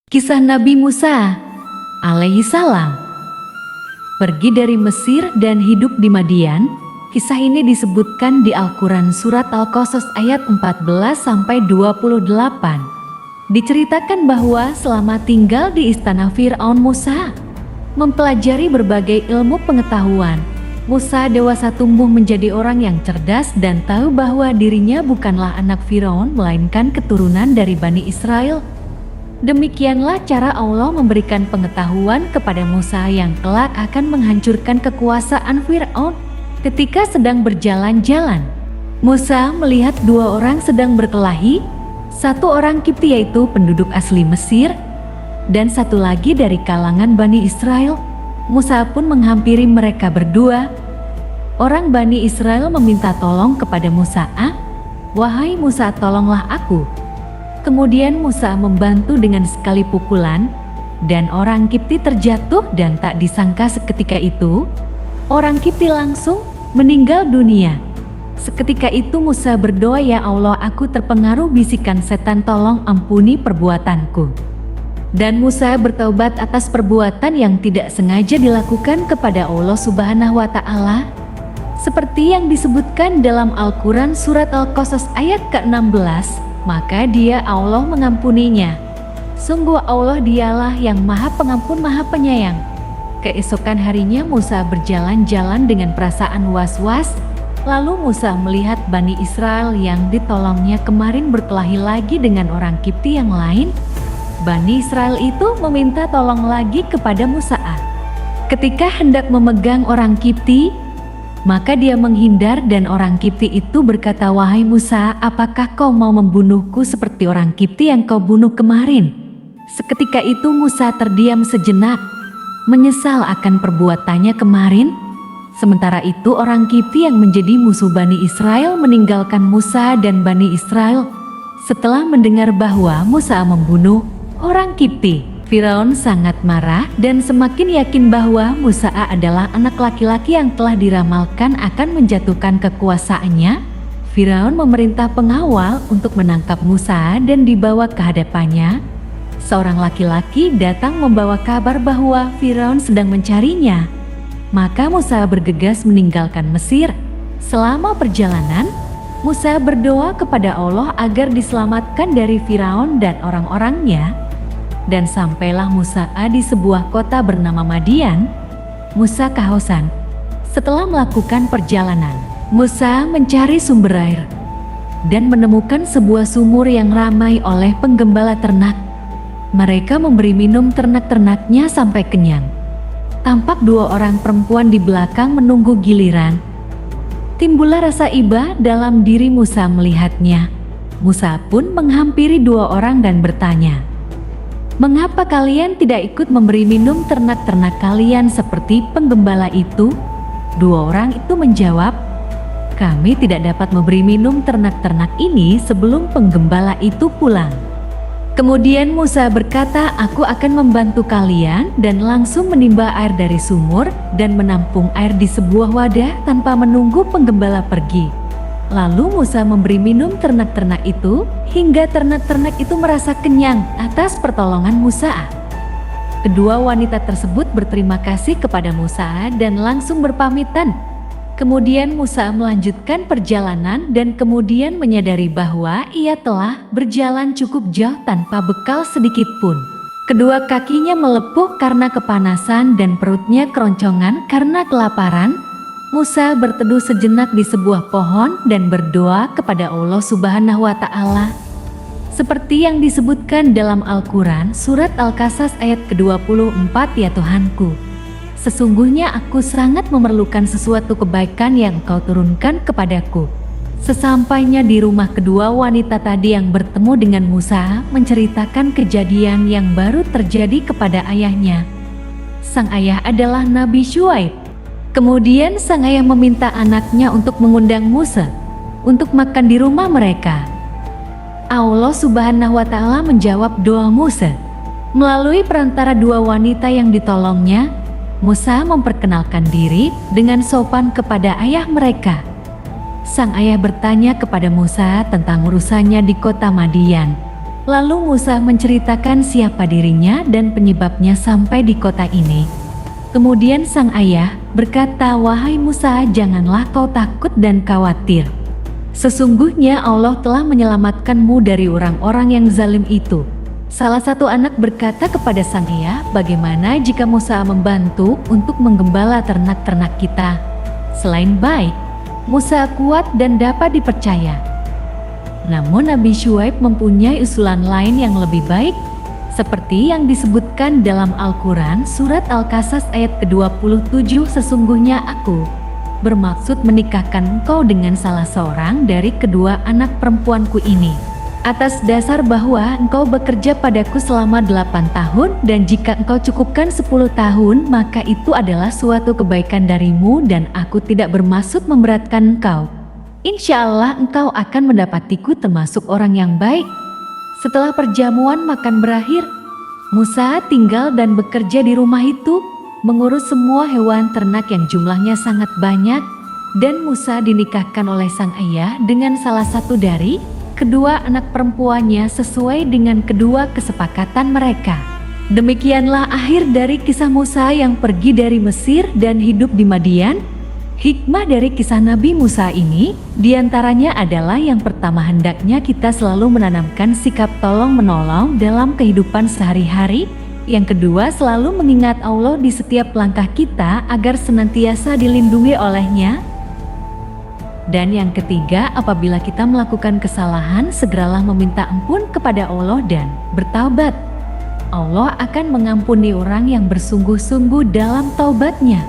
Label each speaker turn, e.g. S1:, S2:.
S1: Kisah Nabi Musa alaihi salam pergi dari Mesir dan hidup di Madian. Kisah ini disebutkan di Al-Quran surat Al-Qasas ayat 14-28. Diceritakan bahwa selama tinggal di istana Fir'aun, Musa mempelajari berbagai ilmu pengetahuan. Musa dewasa tumbuh menjadi orang yang cerdas dan tahu bahwa dirinya bukanlah anak Fir'aun melainkan keturunan dari Bani Israel. Demikianlah cara Allah memberikan pengetahuan kepada Musa yang kelak akan menghancurkan kekuasaan Fir'aun. Ketika sedang berjalan-jalan, Musa melihat dua orang sedang berkelahi, satu orang Kipti yaitu penduduk asli Mesir, dan satu lagi dari kalangan Bani Israel. Musa pun menghampiri mereka berdua. Orang Bani Israel meminta tolong kepada Musa, "Wahai Musa, tolonglah aku." Kemudian Musa membantu dengan sekali pukulan, dan orang Kipti terjatuh dan tak disangka seketika itu, orang Kipti langsung meninggal dunia. Seketika itu Musa berdoa, "Ya Allah, aku terpengaruh bisikan setan, tolong ampuni perbuatanku." Dan Musa bertaubat atas perbuatan yang tidak sengaja dilakukan kepada Allah Subhanahu wa Ta'ala, seperti yang disebutkan dalam Al-Quran surat Al-Qasas ayat ke-16. Maka dia Allah mengampuninya. Sungguh Allah dialah yang maha pengampun maha penyayang. Keesokan harinya Musa berjalan-jalan dengan perasaan was-was. Lalu Musa melihat Bani Israel yang ditolongnya kemarin berkelahi lagi dengan orang Kipti yang lain. Bani Israel itu meminta tolong lagi kepada Musa. Ketika hendak memegang orang Kipti, maka dia menghindar dan orang Kipti itu berkata, "Wahai Musa, apakah kau mau membunuhku seperti orang Kipti yang kau bunuh kemarin?" Seketika itu Musa terdiam sejenak, menyesal akan perbuatannya kemarin. Sementara itu orang Kipti yang menjadi musuh Bani Israel meninggalkan Musa dan Bani Israel. Setelah mendengar bahwa Musa membunuh orang Kipti, Firaun sangat marah dan semakin yakin bahwa Musa adalah anak laki-laki yang telah diramalkan akan menjatuhkan kekuasaannya. Firaun memerintah pengawal untuk menangkap Musa dan dibawa ke hadapannya. Seorang laki-laki datang membawa kabar bahwa Firaun sedang mencarinya. Maka Musa bergegas meninggalkan Mesir. Selama perjalanan, Musa berdoa kepada Allah agar diselamatkan dari Firaun dan orang-orangnya. Dan sampailah Musa di sebuah kota bernama Madian. Musa kehausan. Setelah melakukan perjalanan, Musa mencari sumber air dan menemukan sebuah sumur yang ramai oleh penggembala ternak. Mereka memberi minum ternak-ternaknya sampai kenyang. Tampak dua orang perempuan di belakang menunggu giliran. Timbullah rasa iba dalam diri Musa melihatnya. Musa pun menghampiri dua orang dan bertanya, "Mengapa kalian tidak ikut memberi minum ternak-ternak kalian seperti penggembala itu?" Dua orang itu menjawab, "Kami tidak dapat memberi minum ternak-ternak ini sebelum penggembala itu pulang." Kemudian Musa berkata, "Aku akan membantu kalian," dan langsung menimba air dari sumur dan menampung air di sebuah wadah tanpa menunggu penggembala pergi. Lalu Musa memberi minum ternak-ternak itu hingga ternak-ternak itu merasa kenyang atas pertolongan Musa. Kedua wanita tersebut berterima kasih kepada Musa dan langsung berpamitan. Kemudian Musa melanjutkan perjalanan dan kemudian menyadari bahwa ia telah berjalan cukup jauh tanpa bekal sedikit pun. Kedua kakinya melepuh karena kepanasan dan perutnya keroncongan karena kelaparan. Musa berteduh sejenak di sebuah pohon dan berdoa kepada Allah Subhanahu wa Ta'ala. Seperti yang disebutkan dalam Al-Quran surat Al-Qasas ayat ke-24, "Ya Tuhanku, sesungguhnya aku sangat memerlukan sesuatu kebaikan yang Engkau turunkan kepadaku." Sesampainya di rumah, kedua wanita tadi yang bertemu dengan Musa menceritakan kejadian yang baru terjadi kepada ayahnya. Sang ayah adalah Nabi Syuaib. Kemudian sang ayah meminta anaknya untuk mengundang Musa untuk makan di rumah mereka. Allah Subhanahu wa Ta'ala menjawab doa Musa. Melalui perantara dua wanita yang ditolongnya, Musa memperkenalkan diri dengan sopan kepada ayah mereka. Sang ayah bertanya kepada Musa tentang urusannya di kota Madian. Lalu Musa menceritakan siapa dirinya dan penyebabnya sampai di kota ini. Kemudian sang ayah berkata, "Wahai Musa, janganlah kau takut dan khawatir. Sesungguhnya Allah telah menyelamatkanmu dari orang-orang yang zalim itu." Salah satu anak berkata kepada sang ayah, "Bagaimana jika Musa membantu untuk menggembala ternak-ternak kita? Selain baik, Musa kuat dan dapat dipercaya." Namun Nabi Syuaib mempunyai usulan lain yang lebih baik, seperti yang disebutkan dalam Al-Quran surat Al-Qasas ayat ke-27, "Sesungguhnya aku bermaksud menikahkan engkau dengan salah seorang dari kedua anak perempuanku ini, atas dasar bahwa engkau bekerja padaku selama 8 tahun, dan jika engkau cukupkan 10 tahun, maka itu adalah suatu kebaikan darimu dan aku tidak bermaksud memberatkan engkau. Insya Allah engkau akan mendapatiku termasuk orang yang baik." Setelah perjamuan makan berakhir, Musa tinggal dan bekerja di rumah itu, mengurus semua hewan ternak yang jumlahnya sangat banyak, dan Musa dinikahkan oleh sang ayah dengan salah satu dari kedua anak perempuannya sesuai dengan kedua kesepakatan mereka. Demikianlah akhir dari kisah Musa yang pergi dari Mesir dan hidup di Madian. Hikmah dari kisah Nabi Musa ini diantaranya adalah yang pertama, hendaknya kita selalu menanamkan sikap tolong-menolong dalam kehidupan sehari-hari. Yang kedua, selalu mengingat Allah di setiap langkah kita agar senantiasa dilindungi olehnya. Dan yang ketiga, apabila kita melakukan kesalahan, segeralah meminta ampun kepada Allah dan bertaubat. Allah akan mengampuni orang yang bersungguh-sungguh dalam taubatnya.